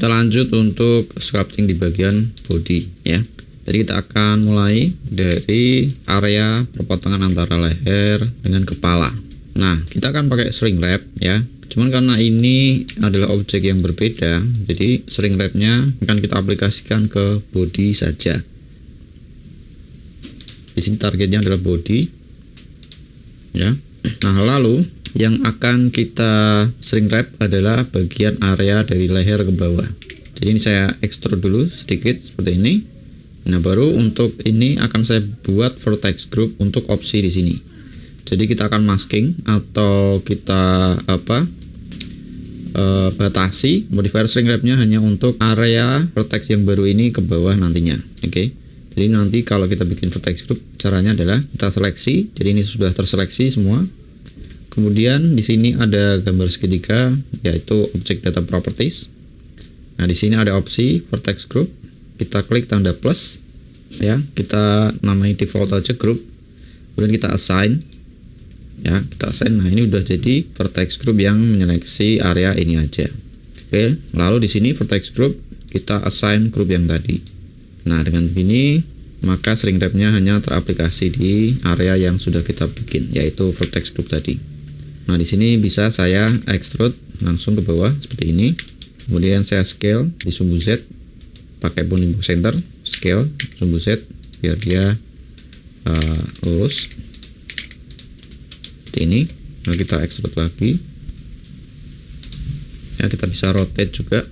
Kita lanjut untuk sculpting di bagian body ya. Jadi kita akan mulai dari area perpotongan antara leher dengan kepala. Nah, kita akan pakai shrink wrap ya. Cuman karena ini adalah objek yang berbeda, jadi shrink wrap-nya akan kita aplikasikan ke body saja. Di sini targetnya adalah body ya. Nah, lalu yang akan kita shrink wrap adalah bagian area dari leher ke bawah. Jadi ini saya extrude dulu sedikit seperti ini. Nah, baru untuk ini akan saya buat vertex group untuk opsi di sini. Jadi kita akan masking atau kita batasi modifier shrink wrap-nya hanya untuk area vertex yang baru ini ke bawah nantinya. Oke. Jadi nanti kalau kita bikin vertex group, caranya adalah kita seleksi. Jadi ini sudah terseleksi semua. Kemudian di sini ada gambar segitiga, yaitu object data properties. Nah, di sini ada opsi vertex group. Kita klik tanda plus ya, kita namai default aja group, kemudian kita assign ya, kita assign. Nah, ini udah jadi vertex group yang menyeleksi area ini aja. Oke, lalu di sini vertex group kita assign group yang tadi. Nah, dengan begini maka shrink wrap-nya hanya teraplikasi di area yang sudah kita bikin, yaitu vertex group tadi. Nah, di sini bisa saya extrude langsung ke bawah seperti ini. Kemudian saya scale di sumbu Z pakai bounding box center, scale sumbu Z biar dia lurus seperti ini. Lalu kita extrude lagi ya, kita bisa rotate juga,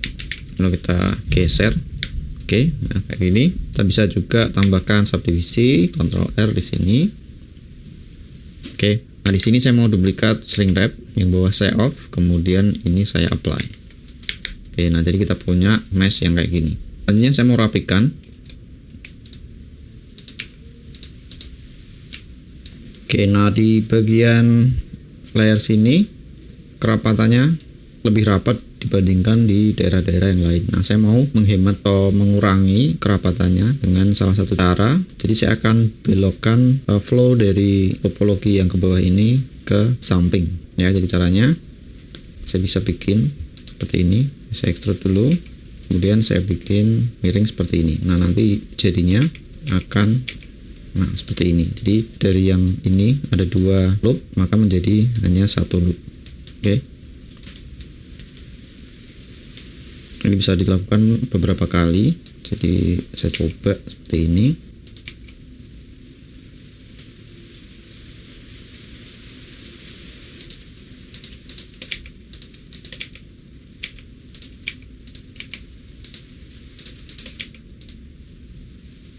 lalu kita geser. Oke, nah kayak gini. Kita bisa juga tambahkan subdivisi, Ctrl R di sini. Oke, nah di sini saya mau duplikat shrink wrap, yang bawah saya off, kemudian ini saya apply. Oke, nah jadi kita punya mesh yang kayak gini. Selanjutnya saya mau rapikan. Oke, nah di bagian layer sini kerapatannya lebih rapat dibandingkan di daerah-daerah yang lain. Nah, saya mau menghemat atau mengurangi kerapatannya dengan salah satu cara. Jadi saya akan belokkan flow dari topologi yang ke bawah ini ke samping ya. Jadi caranya saya bisa bikin seperti ini. Saya extrude dulu, kemudian saya bikin miring seperti ini. Nah, nanti jadinya akan seperti ini. Jadi dari yang ini ada 2 loop, maka menjadi hanya 1 loop. Oke. Ini bisa dilakukan beberapa kali. Jadi saya coba seperti ini.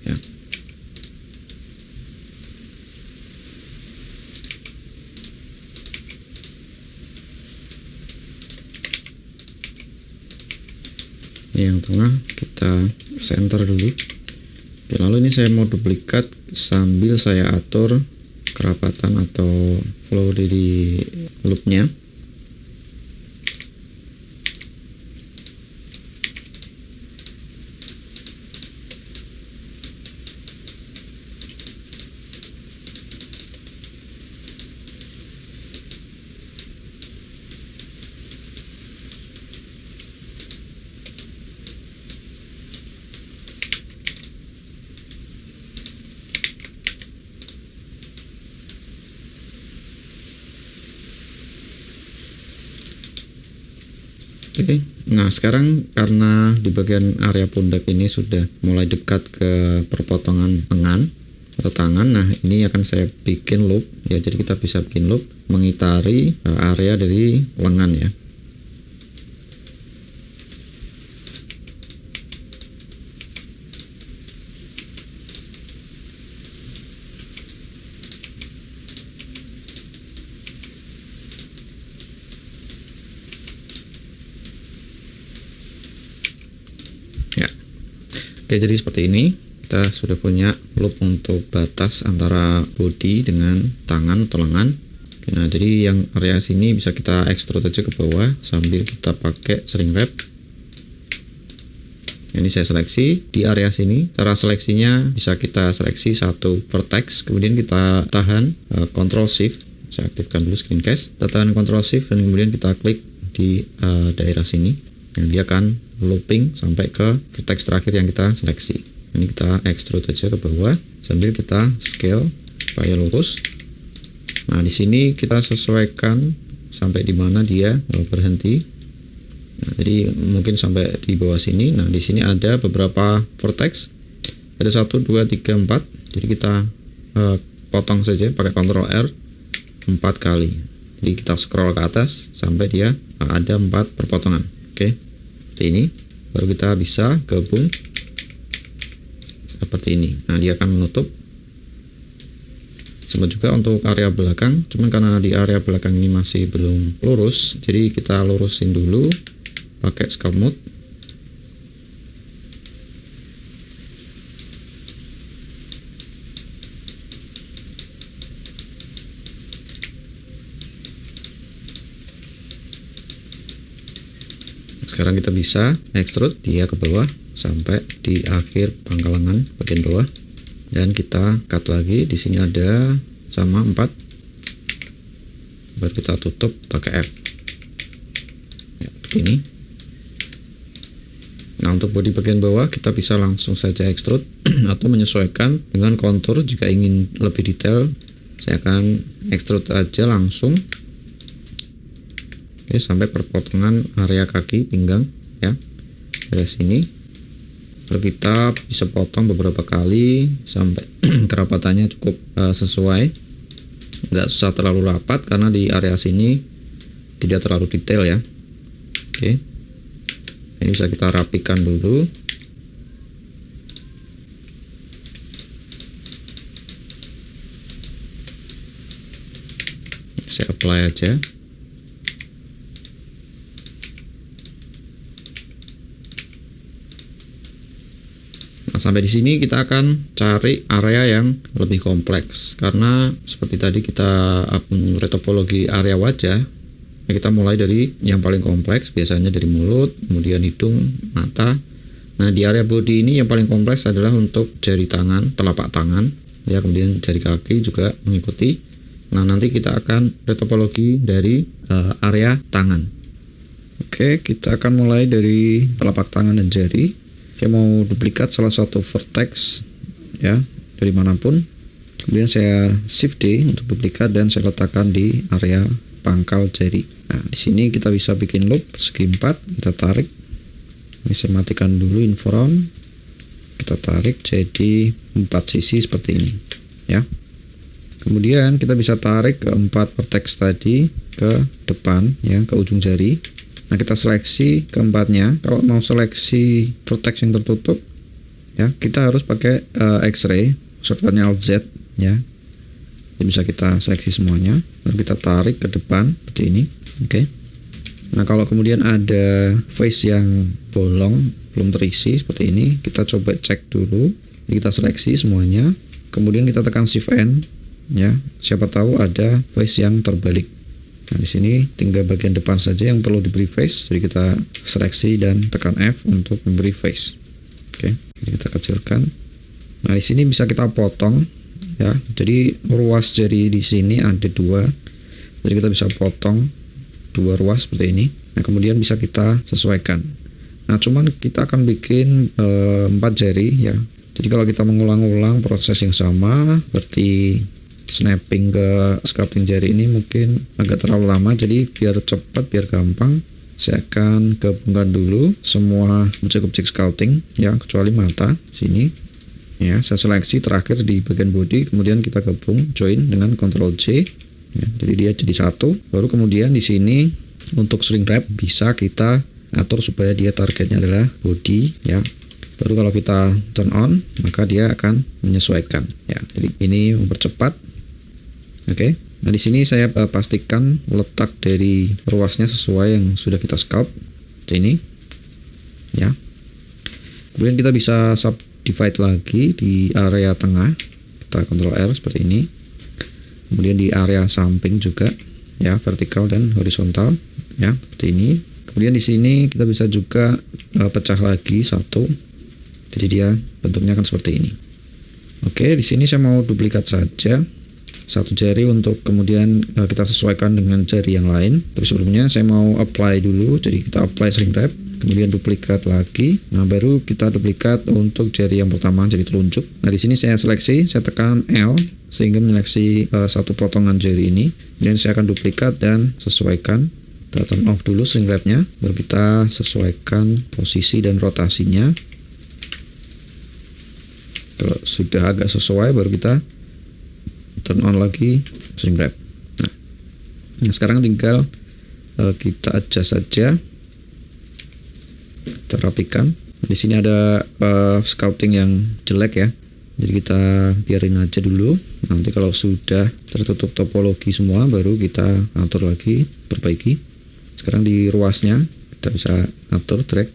Ya. Yang tengah kita center dulu. Oke, lalu ini saya mau duplikat sambil saya atur kerapatan atau flow dari loopnya. Oke, nah sekarang karena di bagian area pundak ini sudah mulai dekat ke perpotongan lengan atau tangan, nah ini akan saya bikin loop ya. Jadi kita bisa bikin loop mengitari area dari lengan ya. Oke, jadi seperti ini kita sudah punya loop untuk batas antara body dengan tangan atau lengan. Oke, nah jadi yang area sini bisa kita extrude aja ke bawah sambil kita pakai shrink wrap. Ini saya seleksi di area sini. Cara seleksinya bisa kita seleksi satu vertex, kemudian kita tahan Ctrl Shift. Saya aktifkan dulu screencast. Kita tahan Ctrl Shift dan kemudian kita klik di daerah sini. Nah, dia akan looping sampai ke vertex terakhir yang kita seleksi. Ini kita extrude aja ke bawah sambil kita scale supaya lurus. Nah, di sini kita sesuaikan sampai di mana dia berhenti. Nah, jadi mungkin sampai di bawah sini. Nah, di sini ada beberapa vertex. Ada 1, 2, 3, 4. Jadi kita potong saja pakai Ctrl R 4 kali. Jadi kita scroll ke atas sampai dia ada 4 perpotongan. Oke. Seperti ini. Baru kita bisa gabung seperti ini. Nah, dia akan menutup. Sama juga untuk area belakang, cuman karena di area belakang ini masih belum lurus, jadi kita lurusin dulu pakai sculpt mode. Sekarang kita bisa extrude dia ke bawah sampai di akhir pangkalan bagian bawah. Dan kita cut lagi. Di sini ada sama 4. Baru kita tutup pakai F. Ya, ini. Nah, untuk bodi bagian bawah kita bisa langsung saja extrude atau menyesuaikan dengan kontur. Jika ingin lebih detail, saya akan extrude aja langsung. Oke, sampai perpotongan area kaki pinggang ya. Dari sini. Lalu kita bisa potong beberapa kali sampai kerapatannya cukup sesuai, nggak usah terlalu rapat karena di area sini tidak terlalu detail ya. Oke, ini bisa kita rapikan dulu. Saya apply aja. Sampai di sini kita akan cari area yang lebih kompleks karena seperti tadi kita retopologi area wajah, kita mulai dari yang paling kompleks biasanya dari mulut, kemudian hidung, mata. Nah, di area body ini yang paling kompleks adalah untuk jari tangan, telapak tangan ya, kemudian jari kaki juga mengikuti. Nah, nanti kita akan retopologi dari area tangan. Oke, kita akan mulai dari telapak tangan dan jari. Saya mau duplikat salah satu vertex ya dari manapun, kemudian saya shift D untuk duplikat dan saya letakkan di area pangkal jari. Nah, di sini kita bisa bikin loop segi 4, kita tarik. Ini saya matikan dulu infront, kita tarik jadi 4 sisi seperti ini ya. Kemudian kita bisa tarik ke 4 vertex tadi ke depan ya, ke ujung jari. Nah, kita seleksi keempatnya. Kalau mau seleksi vertex yang tertutup ya, kita harus pakai X-ray, shortcutnya Alt Z ya. Jadi bisa kita seleksi semuanya, lalu kita tarik ke depan seperti ini. Oke. Nah, kalau kemudian ada face yang bolong belum terisi seperti ini, kita coba cek dulu. Jadi kita seleksi semuanya, kemudian kita tekan Shift N ya. Siapa tahu ada face yang terbalik. Nah, di sini tinggal bagian depan saja yang perlu diberi face, jadi kita seleksi dan tekan F untuk memberi face. Oke, jadi kita kecilkan. Nah, di sini bisa kita potong ya. Jadi ruas jari di sini ada 2, jadi kita bisa potong 2 ruas seperti ini. Nah, kemudian bisa kita sesuaikan. Nah, cuman kita akan bikin 4 jari ya. Jadi kalau kita mengulang-ulang proses yang sama, berarti snapping ke sculpting jari ini mungkin agak terlalu lama. Jadi biar cepat, biar gampang, saya akan gabungkan dulu semua objek-objek sculpting ya, kecuali mata sini ya. Saya seleksi terakhir di bagian body, kemudian kita gabung join dengan Ctrl J ya, jadi dia jadi satu. Baru kemudian di sini untuk shrink wrap bisa kita atur supaya dia targetnya adalah body ya. Baru kalau kita turn on, maka dia akan menyesuaikan ya. Jadi ini mempercepat. Oke. Nah, di sini saya pastikan letak dari ruasnya sesuai yang sudah kita sculpt. Seperti ini. Ya. Kemudian kita bisa subdivide lagi di area tengah. Kita Ctrl R seperti ini. Kemudian di area samping juga ya, vertikal dan horizontal ya, seperti ini. Kemudian di sini kita bisa juga pecah lagi satu. Jadi dia bentuknya akan seperti ini. Oke, di sini saya mau duplikat saja. satu jari untuk kemudian kita sesuaikan dengan jari yang lain. Tapi sebelumnya saya mau apply dulu, jadi kita apply shrink wrap, kemudian duplikat lagi. Nah, baru kita duplikat untuk jari yang pertama, jadi telunjuk. Nah, di sini saya seleksi, saya tekan L sehingga menyeleksi satu potongan jari ini. Kemudian saya akan duplikat dan sesuaikan. Kita turn off dulu shrink wrap-nya, baru kita sesuaikan posisi dan rotasinya. Kalau sudah agak sesuai, baru kita turn on lagi shrink wrap. Nah, sekarang tinggal kita adjust saja, kita rapikan. Di sini ada sculpting yang jelek ya, jadi kita biarin aja dulu. Nanti kalau sudah tertutup topologi semua, baru kita atur lagi, perbaiki. Sekarang di ruasnya kita bisa atur drag.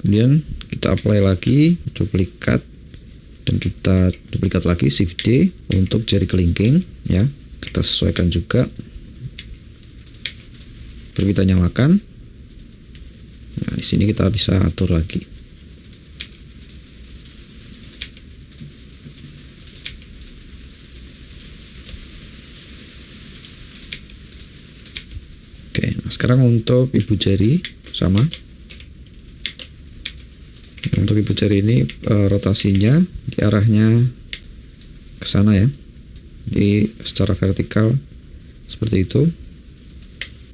Kemudian kita apply lagi, duplikat, dan kita duplikat lagi Shift D untuk jari kelingking ya. Kita sesuaikan juga. Baru kita nyalakan. Nah, di sini kita bisa atur lagi. Oke, nah sekarang untuk ibu jari sama. Untuk ibu jari ini rotasinya di arahnya ke sana ya. Jadi secara vertikal seperti itu.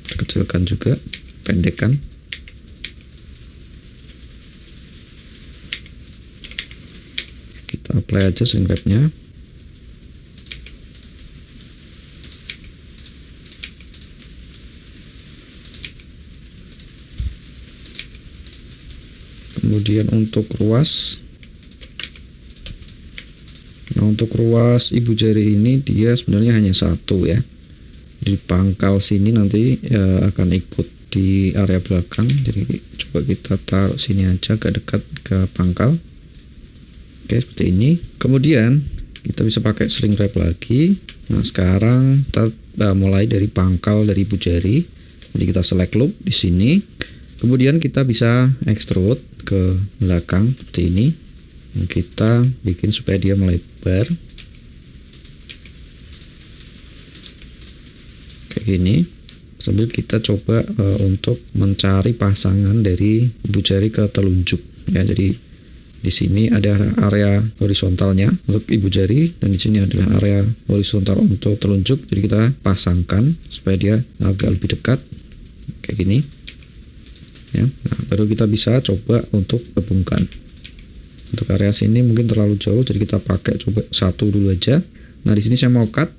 Kita kecilkan juga, pendekkan. Kita apply aja shrink wrap-nya. Kemudian untuk ruas, nah untuk ruas ibu jari ini dia sebenarnya hanya satu ya. Di pangkal sini nanti akan ikut di area belakang, jadi coba kita taruh sini aja agak dekat ke pangkal. Oke, seperti ini. Kemudian kita bisa pakai shrink wrap lagi. Nah, sekarang kita mulai dari pangkal dari ibu jari. Jadi kita select loop di sini. Kemudian kita bisa extrude ke belakang seperti ini. Kita bikin supaya dia melebar kayak gini, sambil kita coba untuk mencari pasangan dari ibu jari ke telunjuk ya. Jadi di sini ada area horizontalnya untuk ibu jari, dan di sini adalah area horizontal untuk telunjuk. Jadi kita pasangkan supaya dia agak lebih dekat kayak gini ya. Nah, baru kita bisa coba untuk gabungkan. Untuk area sini mungkin terlalu jauh, jadi kita pakai coba satu dulu aja. Nah, di sini saya mau cut,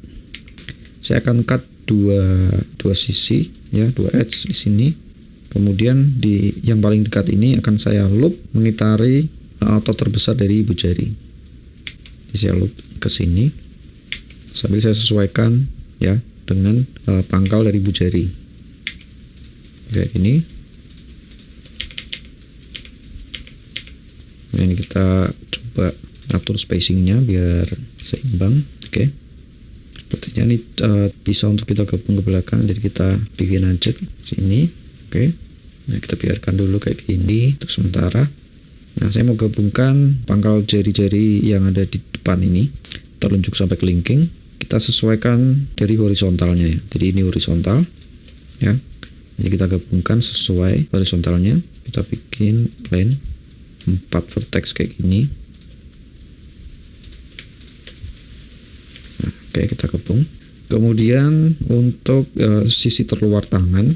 saya akan cut dua sisi ya, dua edge di sini. Kemudian di yang paling dekat ini akan saya loop mengitari otot terbesar dari ibu jari. Jadi saya loop ke sini sambil saya sesuaikan ya dengan pangkal dari ibu jari kayak gini. Ini kita coba atur spacingnya biar seimbang. Oke. Sepertinya ini bisa untuk kita gabung ke belakang, jadi kita bikin aja sini. Oke. Nah, kita biarkan dulu kayak gini untuk sementara. Nah, saya mau gabungkan pangkal jari-jari yang ada di depan ini, telunjuk sampai kelingking. Kita sesuaikan dari horizontalnya ya. Jadi ini horizontal ya. Jadi kita gabungkan sesuai horizontalnya. Kita bikin plane 4 vertex kayak gini. Nah, oke, kita gabung. Kemudian untuk sisi terluar tangan,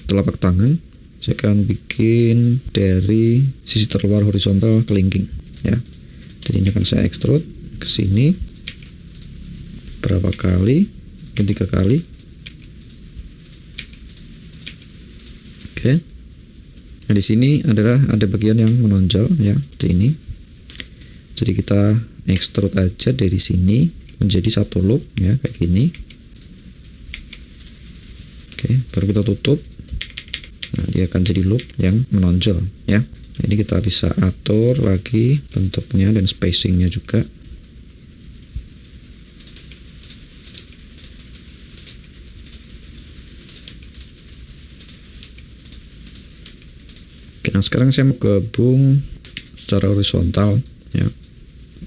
telapak tangan, saya akan bikin dari sisi terluar horizontal kelingking ya. Jadi ini akan saya extrude ke sini berapa kali? 3 kali. Oke. Nah, di sini adalah ada bagian yang menonjol ya, seperti ini. Jadi kita extrude aja dari sini menjadi satu loop ya, kayak gini. Oke, baru kita tutup. Nah, dia akan jadi loop yang menonjol ya. Ini kita bisa atur lagi bentuknya dan spacingnya juga. Oke, nah sekarang saya mau gabung secara horizontal ya.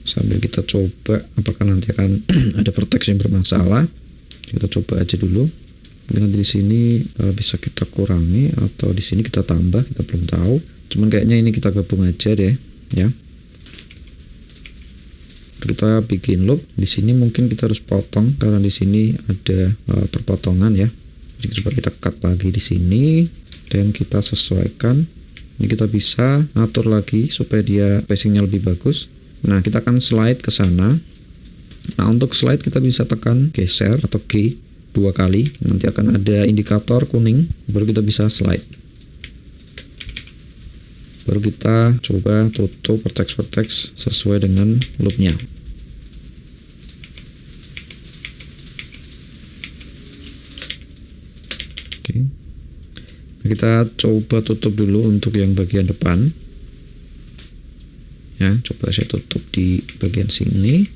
Sambil kita coba apakah nanti akan ada vertex yang bermasalah. Kita coba aja dulu. Mungkin nanti di sini bisa kita kurangi atau di sini kita tambah, kita belum tahu. Cuman kayaknya ini kita gabung aja deh ya. Kita bikin loop di sini, mungkin kita harus potong karena di sini ada perpotongan ya. Jadi coba kita cut lagi di sini dan kita sesuaikan. Ini kita bisa atur lagi supaya dia spacingnya lebih bagus. Nah, kita akan slide ke sana. Nah, untuk slide kita bisa tekan geser atau G 2 kali. Nanti akan ada indikator kuning, baru kita bisa slide. Baru kita coba tutup vertex sesuai dengan loopnya. Oke. Kita coba tutup dulu untuk yang bagian depan. Ya, coba saya tutup di bagian sini.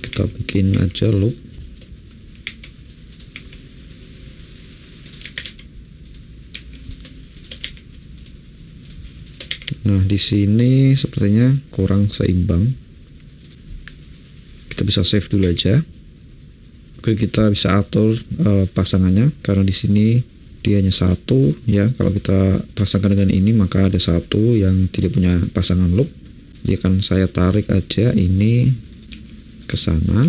Kita bikin aja loop. Nah, di sini sepertinya kurang seimbang. Kita bisa save dulu aja. Oke, kita bisa atur pasangannya karena di sini dia hanya satu ya. Kalau kita pasangkan dengan ini maka ada satu yang tidak punya pasangan loop. Jadi akan saya tarik aja ini ke sana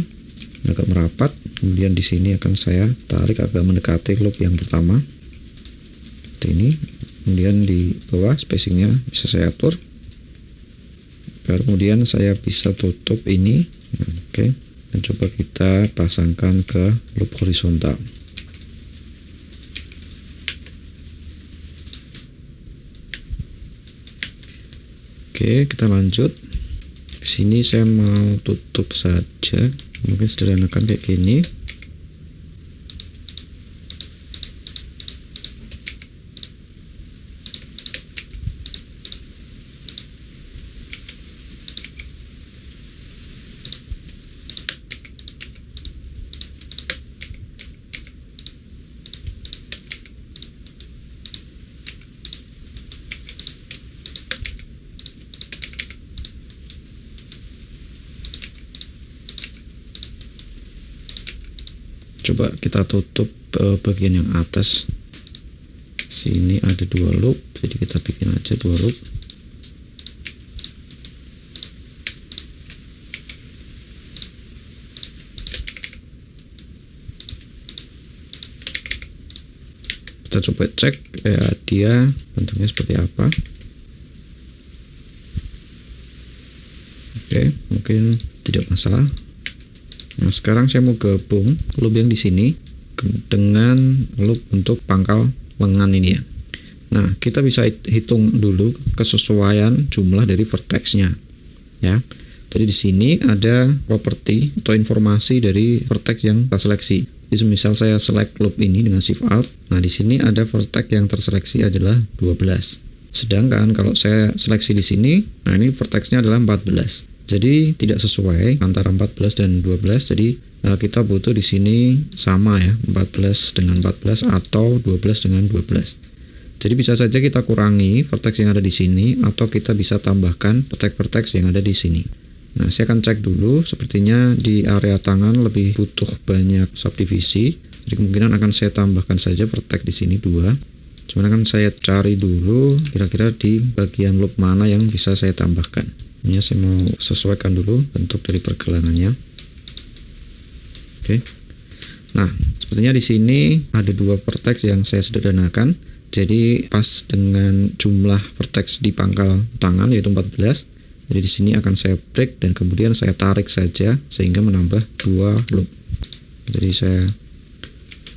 agak merapat. Kemudian di sini akan saya tarik agak mendekati loop yang pertama. Seperti ini. Kemudian di bawah spacingnya bisa saya atur. Kemudian saya bisa tutup ini. Oke. Dan coba kita pasangkan ke loop horizontal. Oke, kita lanjut. Di sini saya mau tutup saja. Mungkin sederhanakan kayak gini. Coba kita tutup bagian yang atas. Sini ada 2 loop, jadi kita bikin aja 2 loop. Kita coba cek dia bentuknya seperti apa. Oke, mungkin tidak masalah. Nah, sekarang saya mau gabung loop yang di sini dengan loop untuk pangkal lengan ini ya. Nah, kita bisa hitung dulu kesesuaian jumlah dari vertexnya ya. Jadi di sini ada properti atau informasi dari vertex yang kita seleksi. Jadi misal saya select loop ini dengan shift alt. Nah, di sini ada vertex yang terseleksi adalah 12. Sedangkan kalau saya seleksi di sini, nah ini vertexnya adalah 14. Jadi tidak sesuai antara 14 dan 12. Jadi kita butuh di sini sama ya, 14 dengan 14 atau 12 dengan 12. Jadi bisa saja kita kurangi vertex yang ada di sini atau kita bisa tambahkan vertex yang ada di sini. Nah, saya akan cek dulu. Sepertinya di area tangan lebih butuh banyak subdivisi. Jadi kemungkinan akan saya tambahkan saja vertex di sini 2. Cuman akan saya cari dulu kira-kira di bagian loop mana yang bisa saya tambahkan. Ini saya mau sesuaikan dulu bentuk dari pergelangannya. Oke. Nah, sepertinya di sini ada 2 vertex yang saya sederhanakan. Jadi pas dengan jumlah vertex di pangkal tangan yaitu 14. Jadi di sini akan saya break dan kemudian saya tarik saja sehingga menambah 2 loop. Jadi saya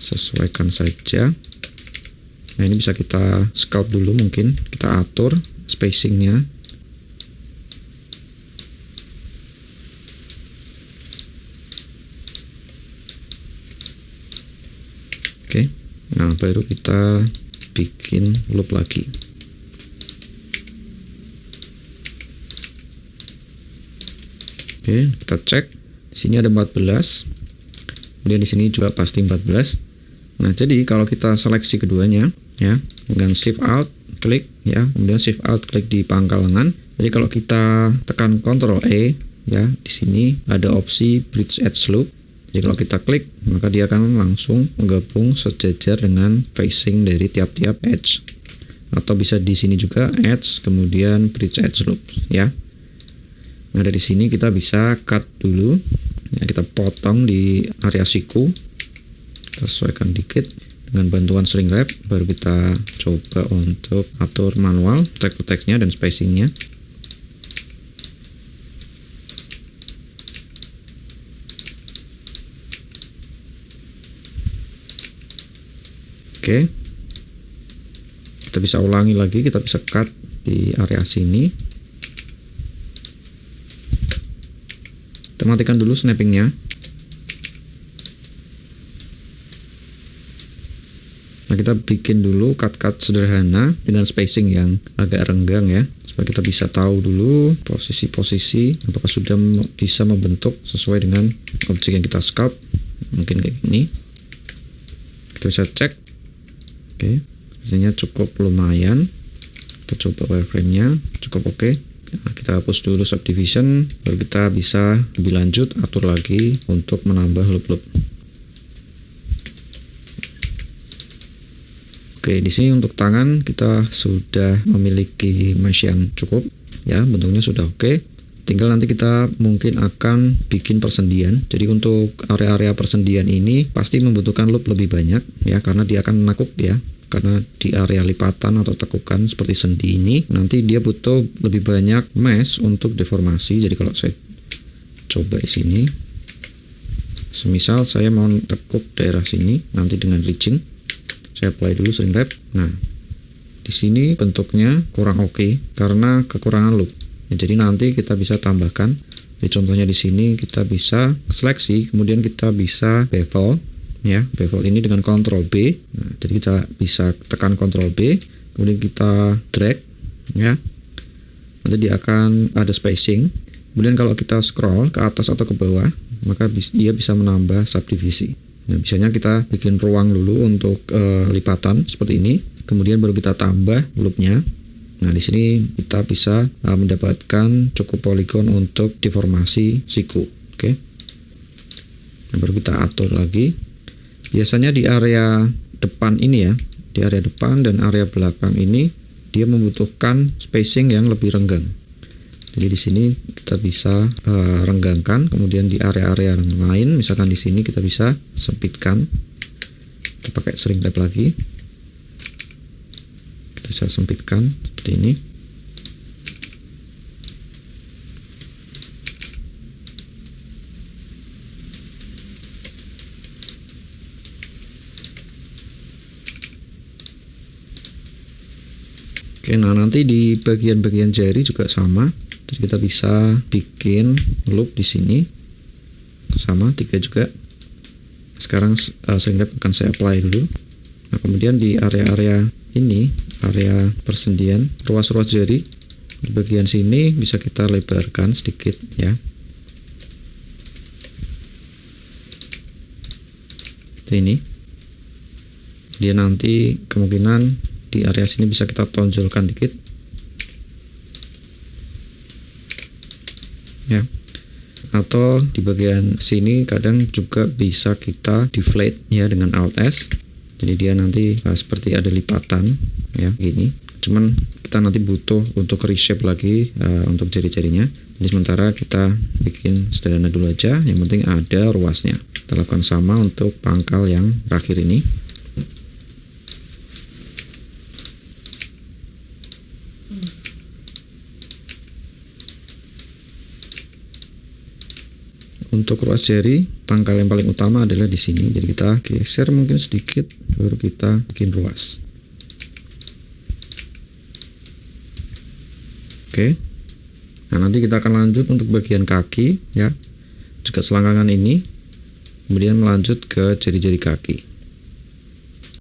sesuaikan saja. Nah, ini bisa kita sculpt dulu, mungkin kita atur spacingnya. Oke, nah baru kita bikin loop lagi. Oke, kita cek. Di sini ada 14. Kemudian di sini juga pasti 14. Nah, jadi kalau kita seleksi keduanya ya dengan shift alt klik ya, kemudian shift alt klik di pangkal lengan. Jadi kalau kita tekan Ctrl E ya, di sini ada opsi bridge edge loop. Jadi kalau kita klik, maka dia akan langsung menggabung sejajar dengan facing dari tiap-tiap edge. Atau bisa di sini juga edge kemudian bridge edge loop ya. Nah, dari sini kita bisa cut dulu. Ya, kita potong di area siku. Kita sesuaikan dikit dengan bantuan shrink wrap, baru kita coba untuk atur manual text-to-textnya dan spacingnya. Oke, kita bisa ulangi lagi, kita bisa cut di area sini. Kita matikan dulu snappingnya. Nah, kita bikin dulu cut-cut sederhana dengan spacing yang agak renggang ya, supaya kita bisa tahu dulu posisi-posisi apakah sudah bisa membentuk sesuai dengan objek yang kita sculpt. Mungkin kayak gini. Kita bisa cek. Oke, sepertinya cukup lumayan. Kita coba wireframe-nya, cukup oke. Nah, kita hapus dulu subdivision, baru kita bisa lebih lanjut atur lagi untuk menambah loop-loop. Oke, di sini untuk tangan kita sudah memiliki mesh yang cukup ya, bentuknya sudah oke. Tinggal nanti kita mungkin akan bikin persendian. Jadi untuk area-area persendian ini pasti membutuhkan loop lebih banyak ya, karena dia akan menakuk ya. Karena di area lipatan atau tekukan seperti sendi ini nanti dia butuh lebih banyak mesh untuk deformasi. Jadi kalau saya coba di sini, semisal saya mau tekuk daerah sini, nanti dengan ridging saya apply dulu shrink wrap. Nah, di sini bentuknya kurang oke karena kekurangan loop. Ya, jadi nanti kita bisa tambahkan. Jadi contohnya di sini kita bisa seleksi, kemudian kita bisa bevel ya. Bevel ini dengan Ctrl B. Nah, jadi kita bisa tekan Ctrl B, kemudian kita drag ya. Nanti dia akan ada spacing. Kemudian kalau kita scroll ke atas atau ke bawah, maka dia bisa menambah subdivisi. Nah, biasanya kita bikin ruang dulu untuk lipatan seperti ini, kemudian baru kita tambah loopnya. Nah, di sini kita bisa mendapatkan cukup poligon untuk deformasi siku. Oke. Nah, baru kita atur lagi. Biasanya di area depan ini ya, di area depan dan area belakang ini dia membutuhkan spacing yang lebih renggang. Jadi di sini kita bisa renggangkan, kemudian di area-area lain, misalkan di sini kita bisa sempitkan. Kita pakai shrink wrap lagi. Kita bisa sempitkan seperti ini. Oke, nah nanti di bagian-bagian jari juga sama. Jadi kita bisa bikin loop di sini sama 3 juga. Sekarang shrink wrap akan saya apply dulu. Nah, kemudian di area-area ini, area persendian, ruas-ruas jari di bagian sini bisa kita lebarkan sedikit ya. Seperti ini. Dia nanti kemungkinan di area sini bisa kita tonjolkan dikit. Ya, atau di bagian sini kadang juga bisa kita deflate ya dengan Alt S. Jadi dia nanti seperti ada lipatan ya gini. Cuman kita nanti butuh untuk reshape lagi untuk jari-jarinya. Jadi sementara kita bikin sederhana dulu aja. Yang penting ada ruasnya. Kita lakukan sama untuk pangkal yang terakhir ini. Untuk ruas jari, pangkal yang paling utama adalah di sini. Jadi kita geser mungkin sedikit, baru kita bikin ruas. Oke. Nah, nanti kita akan lanjut untuk bagian kaki ya. Juga selangkangan ini. Kemudian melanjut ke jari-jari kaki.